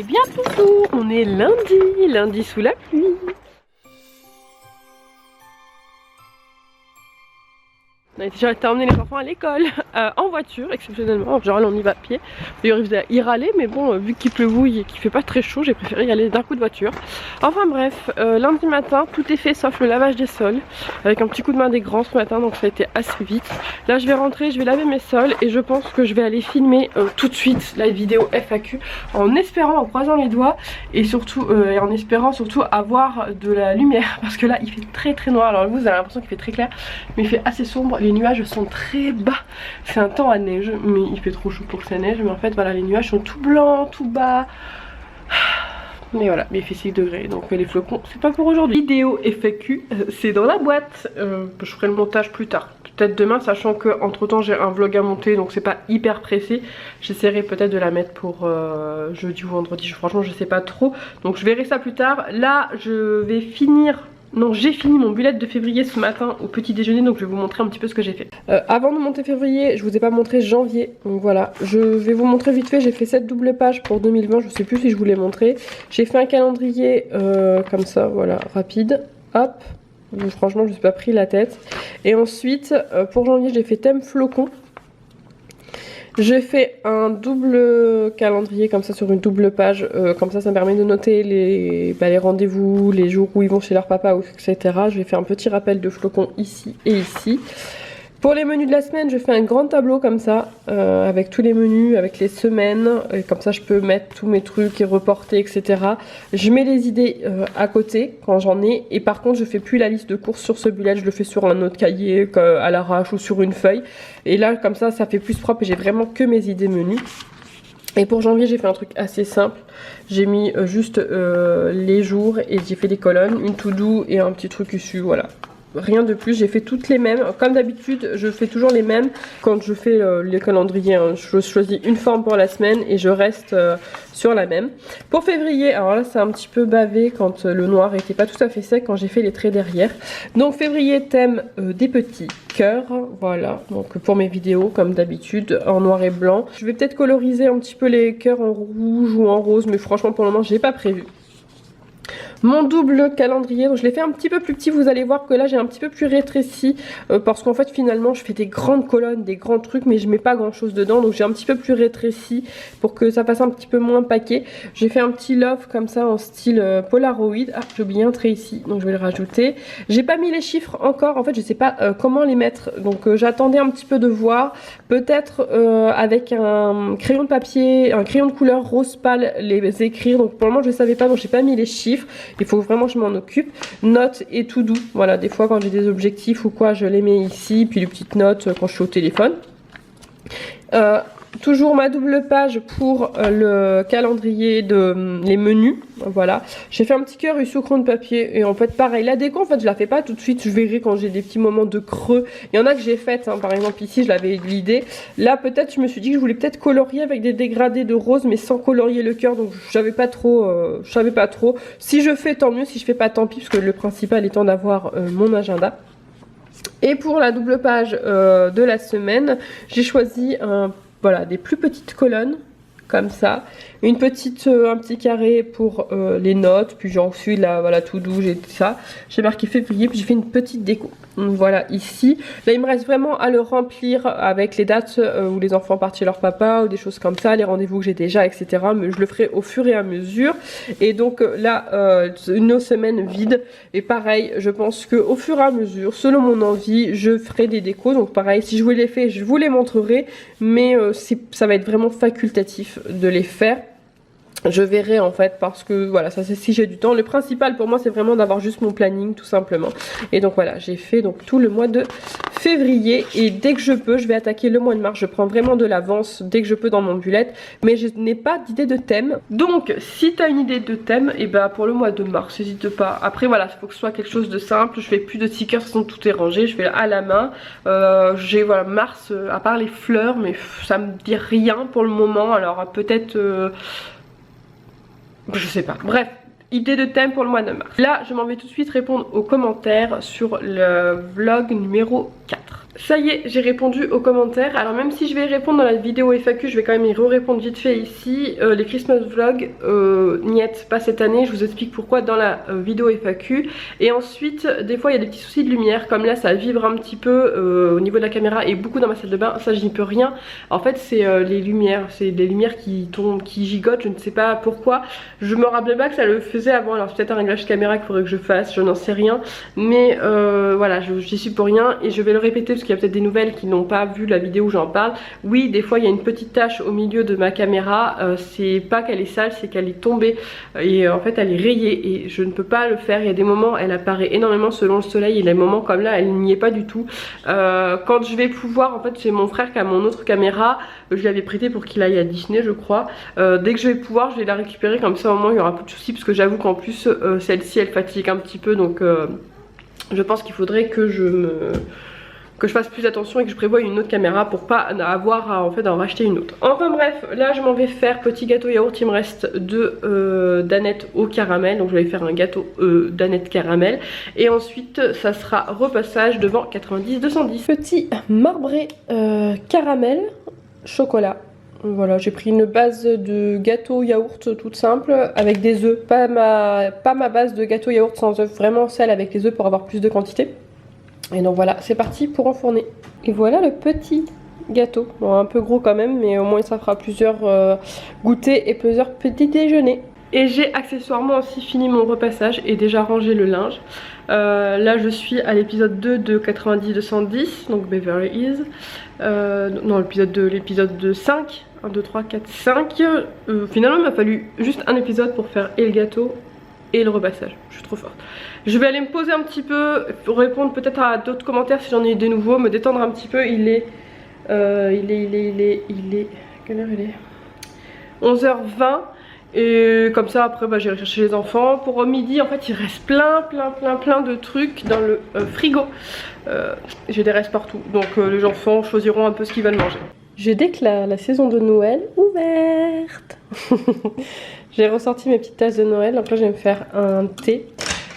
allez bien toujours. On est lundi sous la pluie. On a déjà été emmener les enfants à l'école en voiture, exceptionnellement. En général, on y va à pied. D'ailleurs, il faisait y râler, mais bon, vu qu'il pleuvouille et qu'il fait pas très chaud, j'ai préféré y aller d'un coup de voiture. Enfin bref, lundi matin, tout est fait sauf le lavage des sols, avec un petit coup de main des grands ce matin, donc ça a été assez vite. Là, je vais rentrer, je vais laver mes sols et je pense que je vais aller filmer tout de suite la vidéo FAQ, en espérant, en croisant les doigts et surtout, en espérant surtout avoir de la lumière, parce que là, il fait très noir. Alors vous avez l'impression qu'il fait très clair, mais il fait assez sombre. Les nuages sont très bas, c'est un temps à neige, mais il fait trop chaud pour que ça neige. Mais en fait voilà, les nuages sont tout blancs, tout bas. Mais voilà, mais il fait 6 degrés, donc les flocons c'est pas pour aujourd'hui. Vidéo FAQ, c'est dans la boîte. Je ferai le montage plus tard, peut-être demain, sachant que entre temps j'ai un vlog à monter, donc c'est pas hyper pressé. J'essaierai peut-être de la mettre pour jeudi ou vendredi, franchement je sais pas trop, donc je verrai ça plus tard. Là je vais finir... Non, j'ai fini mon bullet de février ce matin au petit déjeuner, donc je vais vous montrer un petit peu ce que j'ai fait. Avant de monter février, je vous ai pas montré janvier, donc voilà. Je vais vous montrer vite fait, j'ai fait 7 doubles pages pour 2020, je sais plus si je vous l'ai montré. J'ai fait un calendrier comme ça, voilà, rapide, hop. Franchement, je me suis pas pris la tête. Et ensuite, pour janvier, j'ai fait thème flocon. J'ai fait un double calendrier comme ça sur une double page, comme ça me permet de noter les rendez-vous, les jours où ils vont chez leur papa, etc. Je vais faire un petit rappel de flocons ici et ici. Pour les menus de la semaine, je fais un grand tableau comme ça, avec tous les menus, avec les semaines, et comme ça je peux mettre tous mes trucs et reporter, etc. Je mets les idées à côté quand j'en ai, et par contre je fais plus la liste de courses sur ce bullet, je le fais sur un autre cahier à l'arrache ou sur une feuille. Et là comme ça fait plus propre et j'ai vraiment que mes idées menus. Et pour janvier j'ai fait un truc assez simple, j'ai mis juste les jours et j'ai fait des colonnes, une to-do et un petit truc issu, voilà. Rien de plus, j'ai fait toutes les mêmes. Comme d'habitude, je fais toujours les mêmes quand je fais les calendriers. Hein. Je choisis une forme pour la semaine et je reste sur la même. Pour février, alors là c'est un petit peu bavé quand le noir était pas tout à fait sec quand j'ai fait les traits derrière. Donc février, thème des petits cœurs. Voilà, donc pour mes vidéos comme d'habitude en noir et blanc. Je vais peut-être coloriser un petit peu les cœurs en rouge ou en rose, mais franchement pour le moment j'ai pas prévu. Mon double calendrier, donc je l'ai fait un petit peu plus petit, vous allez voir que là j'ai un petit peu plus rétréci parce qu'en fait finalement je fais des grandes colonnes, des grands trucs mais je mets pas grand chose dedans, donc j'ai un petit peu plus rétréci pour que ça fasse un petit peu moins paquet. J'ai fait un petit love comme ça en style Polaroid. Ah, j'ai oublié un trait ici, donc je vais le rajouter. J'ai pas mis les chiffres encore, en fait je sais pas comment les mettre, donc j'attendais un petit peu de voir, peut-être avec un crayon de papier, un crayon de couleur rose pâle les écrire, donc pour le moment je savais pas, donc j'ai pas mis les chiffres. Il faut vraiment que je m'en occupe. Notes et tout doux. Voilà, des fois quand j'ai des objectifs ou quoi, je les mets ici. Puis les petites notes quand je suis au téléphone. Toujours ma double page pour le calendrier de les menus. Voilà, j'ai fait un petit cœur issu au crayon de papier. Et en fait pareil, la déco en fait je la fais pas tout de suite, je verrai quand j'ai des petits moments de creux. Il y en a que j'ai faites, hein. Par exemple ici je l'avais l'idée. Là peut-être je me suis dit que je voulais peut-être colorier avec des dégradés de rose, mais sans colorier le cœur. Donc je savais pas trop. Si je fais tant mieux, si je fais pas tant pis, parce que le principal étant d'avoir mon agenda. Et pour la double page de la semaine, j'ai choisi voilà, des plus petites colonnes comme ça, un petit carré pour les notes, puis j'ai ensuite là voilà tout doux, j'ai tout ça, j'ai marqué février, puis j'ai fait une petite déco. Voilà ici, là il me reste vraiment à le remplir avec les dates où les enfants partent chez leur papa ou des choses comme ça, les rendez-vous que j'ai déjà, etc. Mais je le ferai au fur et à mesure. Et donc là une semaine vide, et pareil je pense que au fur et à mesure, selon mon envie, je ferai des décos. Donc pareil, si je vous les fais, je vous les montrerai, mais ça va être vraiment facultatif de les faire. Je verrai en fait, parce que voilà, ça c'est si j'ai du temps. Le principal pour moi c'est vraiment d'avoir juste mon planning tout simplement. Et donc voilà, j'ai fait donc tout le mois de février, et dès que je peux je vais attaquer le mois de mars. Je prends vraiment de l'avance dès que je peux dans mon bullet, mais je n'ai pas d'idée de thème. Donc si tu as une idée de thème, et ben pour le mois de mars n'hésite pas. Après voilà, il faut que ce soit quelque chose de simple. Je fais plus de stickers, de toute façon tout est rangé, je fais à la main. J'ai voilà mars à part les fleurs, mais ça me dit rien pour le moment. Alors peut-être je sais pas, bref, idée de thème pour le mois de mars. Là je m'en vais tout de suite répondre aux commentaires sur le vlog numéro 4. Ça y est, j'ai répondu aux commentaires. Alors même si je vais y répondre dans la vidéo FAQ, je vais quand même y répondre vite fait ici. Les Christmas vlogs, niet, pas cette année. Je vous explique pourquoi dans la vidéo FAQ. Et ensuite, des fois il y a des petits soucis de lumière. Comme là ça vibre un petit peu au niveau de la caméra et beaucoup dans ma salle de bain. Ça je n'y peux rien. En fait c'est les lumières. C'est des lumières qui tombent, qui gigotent. Je ne sais pas pourquoi. Je me rappelais pas que ça le faisait avant. Alors c'est peut-être un réglage caméra qu'il faudrait que je fasse. Je n'en sais rien. Mais voilà, j'y suis pour rien. Et je vais le répéter parce qu'il y a peut-être des nouvelles qui n'ont pas vu la vidéo où j'en parle. Oui, des fois il y a une petite tache au milieu de ma caméra, c'est pas qu'elle est sale, c'est qu'elle est tombée et en fait elle est rayée et je ne peux pas le faire. Il y a des moments elle apparaît énormément selon le soleil et des moments comme là elle n'y est pas du tout. Quand je vais pouvoir, en fait c'est mon frère qui a mon autre caméra, je l'avais prêté pour qu'il aille à Disney je crois. Dès que je vais pouvoir je vais la récupérer, comme ça au moins il n'y aura plus de soucis, parce que j'avoue qu'en plus celle-ci elle fatigue un petit peu, donc je pense qu'il faudrait que je fasse plus attention et que je prévoie une autre caméra pour pas avoir à en fait en racheter une autre. Enfin bref, là je m'en vais faire petit gâteau yaourt. Il me reste deux danettes au caramel, donc je vais faire un gâteau danette caramel et ensuite ça sera repassage devant 90-210. Petit marbré caramel chocolat. Voilà, j'ai pris une base de gâteau yaourt toute simple avec des œufs, pas ma base de gâteau yaourt sans œufs, vraiment celle avec les œufs pour avoir plus de quantité. Et donc voilà, c'est parti pour enfourner. Et voilà le petit gâteau. Bon, un peu gros quand même, mais au moins ça fera plusieurs goûters et plusieurs petits déjeuners. Et j'ai accessoirement aussi fini mon repassage et déjà rangé le linge. Là je suis à l'épisode 2 de 90-210, donc Beverly Hills. Non, l'épisode 5. 1, 2, 3, 4, 5. Finalement il m'a fallu juste un épisode pour faire et le gâteau et le repassage. Je suis trop forte. Je vais aller me poser un petit peu, répondre peut-être à d'autres commentaires si j'en ai eu des nouveaux, me détendre un petit peu. Il est quelle heure il est 11h20. Et comme ça après j'irai chercher les enfants. Pour midi en fait il reste plein de trucs dans le frigo. J'ai des restes partout, donc les enfants choisiront un peu ce qu'ils veulent manger. Je déclare la saison de Noël ouverte. J'ai ressorti mes petites tasses de Noël, donc là je vais me faire un thé.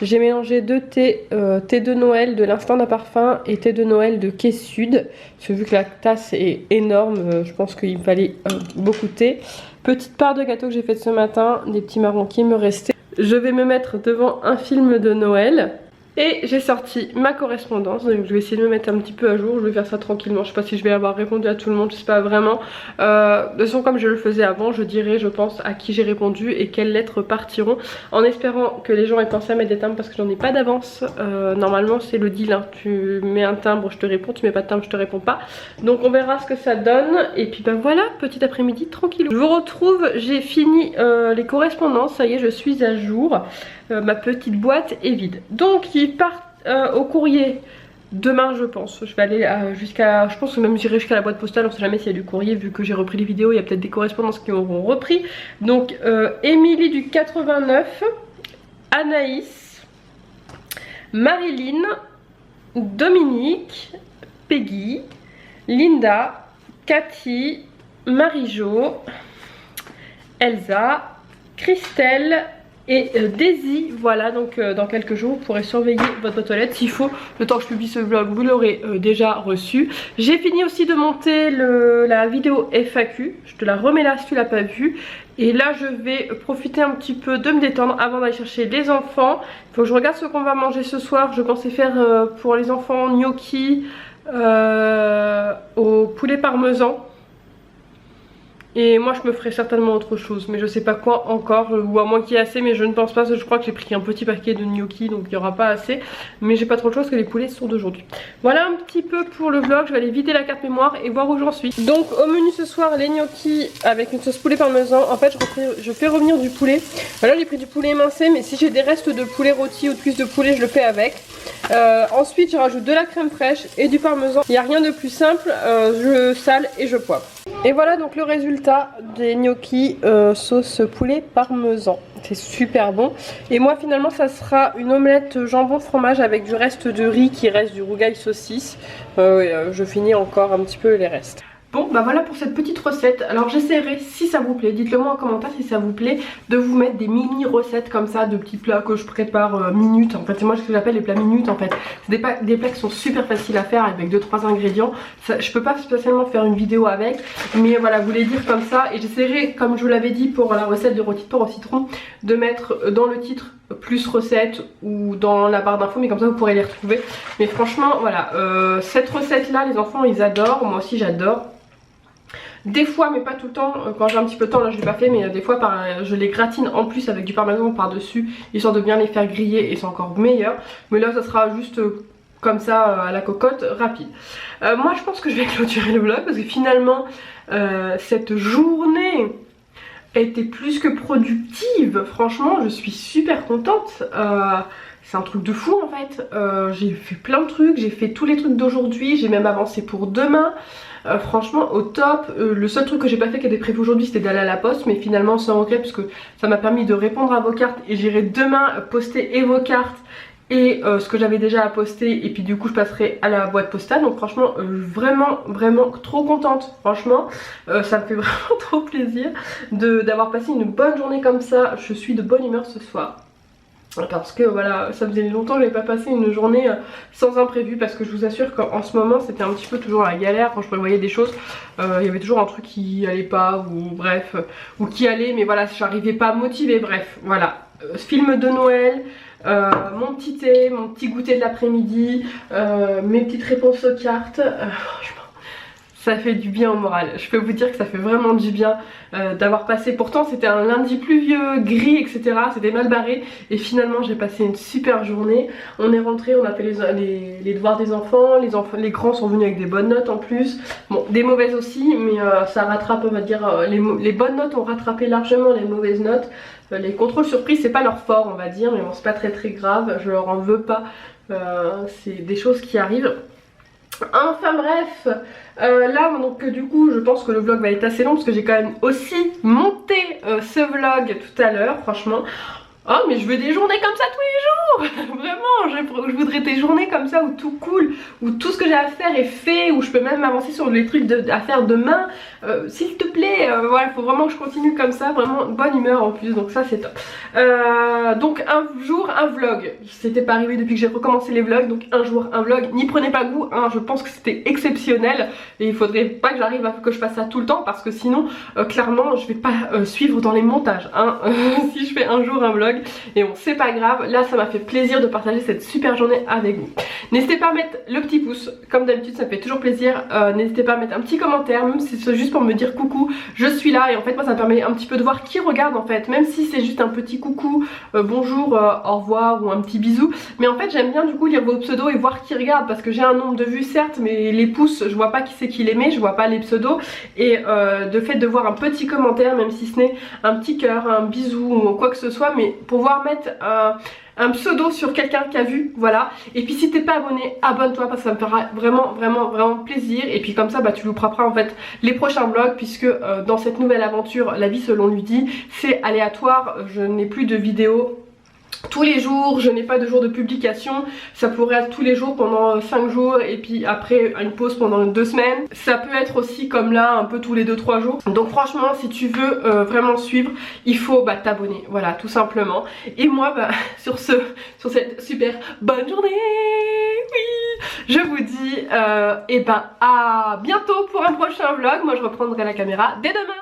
J'ai mélangé deux thés, thé de Noël de l'Instant d'un Parfum et thé de Noël de Quai Sud. Parce que vu que la tasse est énorme, je pense qu'il me fallait beaucoup de thé. Petite part de gâteau que j'ai fait ce matin, des petits marrons qui me restaient. Je vais me mettre devant un film de Noël. Et j'ai sorti ma correspondance, donc je vais essayer de me mettre un petit peu à jour, je vais faire ça tranquillement, je sais pas si je vais avoir répondu à tout le monde, je sais pas vraiment. De toute façon comme je le faisais avant, je dirai je pense à qui j'ai répondu et quelles lettres partiront, en espérant que les gens aient pensé à mettre des timbres parce que j'en ai pas d'avance. Normalement c'est le deal, hein. Tu mets un timbre je te réponds, tu mets pas de timbre je te réponds pas. Donc on verra ce que ça donne et puis ben voilà, petit après-midi tranquille. Je vous retrouve, j'ai fini les correspondances, ça y est je suis à jour. Ma petite boîte est vide. Donc ils partent au courrier demain je pense. Je vais aller jusqu'à, je pense que même j'irai jusqu'à la boîte postale, on sait jamais s'il y a du courrier vu que j'ai repris les vidéos, il y a peut-être des correspondances qui auront repris. Donc Émilie du 89, Anaïs, Marilyn, Dominique, Peggy, Linda, Cathy, Marie-Jo, Elsa, Christelle et Daisy. Voilà, donc dans quelques jours vous pourrez surveiller votre boîte aux lettres. S'il faut, le temps que je publie ce vlog vous l'aurez déjà reçu. J'ai fini aussi de monter la vidéo FAQ, je te la remets là si tu l'as pas vue. Et là je vais profiter un petit peu de me détendre avant d'aller chercher les enfants. Il faut que je regarde ce qu'on va manger ce soir. Je pensais faire pour les enfants gnocchi au poulet parmesan. Et moi je me ferai certainement autre chose, mais je sais pas quoi encore, ou à moins qu'il y ait assez, mais je ne pense pas, parce que je crois que j'ai pris un petit paquet de gnocchi, donc il n'y aura pas assez. Mais j'ai pas trop de choses que les poulets sont d'aujourd'hui. Voilà un petit peu pour le vlog, je vais aller vider la carte mémoire et voir où j'en suis. Donc au menu ce soir, les gnocchis avec une sauce poulet parmesan. En fait je fais revenir du poulet. Voilà, j'ai pris du poulet émincé, mais si j'ai des restes de poulet rôti ou de cuisse de poulet, je le fais avec. Ensuite je rajoute de la crème fraîche et du parmesan. Il n'y a rien de plus simple, je sale et je poivre. Et voilà donc le résultat des gnocchis sauce poulet parmesan. C'est super bon. Et moi finalement ça sera une omelette jambon fromage avec du reste de riz qui reste du rougail saucisse. Je finis encore un petit peu les restes. Bon bah voilà pour cette petite recette. Alors j'essaierai, si ça vous plaît, dites-le moi en commentaire si ça vous plaît, de vous mettre des mini recettes comme ça de petits plats que je prépare minutes. En fait c'est moi ce que j'appelle les plats minutes en fait. C'est des plats qui sont super faciles à faire avec 2-3 ingrédients. Ça, je peux pas spécialement faire une vidéo avec, mais voilà, vous les dire comme ça. Et j'essaierai, comme je vous l'avais dit pour la recette de rôti de porc au citron, de mettre dans le titre plus recettes ou dans la barre d'infos, mais comme ça vous pourrez les retrouver. Mais franchement voilà, cette recette là les enfants ils adorent, moi aussi j'adore. Des fois, mais pas tout le temps, quand j'ai un petit peu de temps, là je l'ai pas fait, mais des fois je les gratine en plus avec du parmesan par dessus, histoire de bien les faire griller et c'est encore meilleur. Mais là ça sera juste comme ça à la cocotte, rapide. Moi je pense que je vais clôturer le vlog parce que finalement cette journée était plus que productive. Franchement je suis super contente. C'est un truc de fou en fait. J'ai fait plein de trucs, j'ai fait tous les trucs d'aujourd'hui, j'ai même avancé pour demain. Franchement au top. Le seul truc que j'ai pas fait qui était prévu aujourd'hui c'était d'aller à la poste, mais finalement sans regret parce que ça m'a permis de répondre à vos cartes et j'irai demain poster et vos cartes et ce que j'avais déjà à poster, et puis du coup je passerai à la boîte postale. Donc franchement vraiment trop contente. Franchement ça me fait vraiment trop plaisir d'avoir passé une bonne journée comme ça. Je suis de bonne humeur ce soir. Parce que voilà, ça faisait longtemps que j'avais pas passé une journée sans imprévu, parce que je vous assure qu'en ce moment c'était un petit peu toujours la galère quand je prévoyais des choses. Il y avait toujours un truc qui allait pas, ou bref, ou qui allait, mais voilà, j'arrivais pas à motiver, bref, voilà. Film de Noël, mon petit thé, mon petit goûter de l'après-midi, mes petites réponses aux cartes, franchement ça fait du bien au moral. Je peux vous dire que ça fait vraiment du bien d'avoir passé. Pourtant c'était un lundi pluvieux, gris, etc. C'était mal barré. Et finalement j'ai passé une super journée. On est rentré, on a fait les devoirs des enfants. Les grands sont venus avec des bonnes notes en plus. Bon, des mauvaises aussi, mais ça rattrape, on va dire, les bonnes notes ont rattrapé largement les mauvaises notes. Les contrôles surprises c'est pas leur fort, on va dire, mais bon c'est pas très grave. Je leur en veux pas. C'est des choses qui arrivent. Enfin bref, là donc du coup je pense que le vlog va être assez long parce que j'ai quand même aussi monté ce vlog tout à l'heure, franchement. Oh mais je veux des journées comme ça tous les jours. Vraiment, je voudrais des journées comme ça où tout coule, où tout ce que j'ai à faire est fait, où je peux même avancer sur les trucs à faire demain. S'il te plaît, voilà, faut vraiment que je continue comme ça, vraiment bonne humeur en plus, donc ça c'est top. Donc un jour un vlog, c'était pas arrivé depuis que j'ai recommencé les vlogs, donc un jour un vlog, n'y prenez pas goût, hein, je pense que c'était exceptionnel et il faudrait pas que j'arrive à que je fasse ça tout le temps parce que sinon clairement je vais pas suivre dans les montages, hein, si je fais un jour un vlog. Et bon c'est pas grave, là ça m'a fait plaisir de partager cette super journée avec vous. N'hésitez pas à mettre le petit pouce, comme d'habitude ça me fait toujours plaisir. N'hésitez pas à mettre un petit commentaire, même si c'est juste pour me dire coucou, je suis là. Et en fait moi ça me permet un petit peu de voir qui regarde en fait, même si c'est juste un petit coucou, bonjour, au revoir ou un petit bisou. Mais en fait j'aime bien du coup lire vos pseudos et voir qui regarde, parce que j'ai un nombre de vues certes, mais les pouces je vois pas qui c'est qui les met, je vois pas les pseudos. Et de fait de voir un petit commentaire, même si ce n'est un petit cœur, un bisou ou quoi que ce soit, mais pouvoir mettre un pseudo sur quelqu'un qui a vu, voilà. Et puis si t'es pas abonné, abonne-toi parce que ça me fera vraiment plaisir. Et puis comme ça bah tu louperas en fait les prochains vlogs, puisque dans cette nouvelle aventure, la vie selon lui dit, c'est aléatoire. Je n'ai plus de vidéos tous les jours, je n'ai pas de jour de publication. Ça pourrait être tous les jours pendant 5 jours et puis après une pause pendant 2 semaines. Ça peut être aussi comme là un peu tous les 2-3 jours. Donc franchement si tu veux vraiment suivre, il faut bah, t'abonner, voilà tout simplement. Et moi bah, sur cette super bonne journée, oui, je vous dis et ben à bientôt pour un prochain vlog. Moi je reprendrai la caméra dès demain.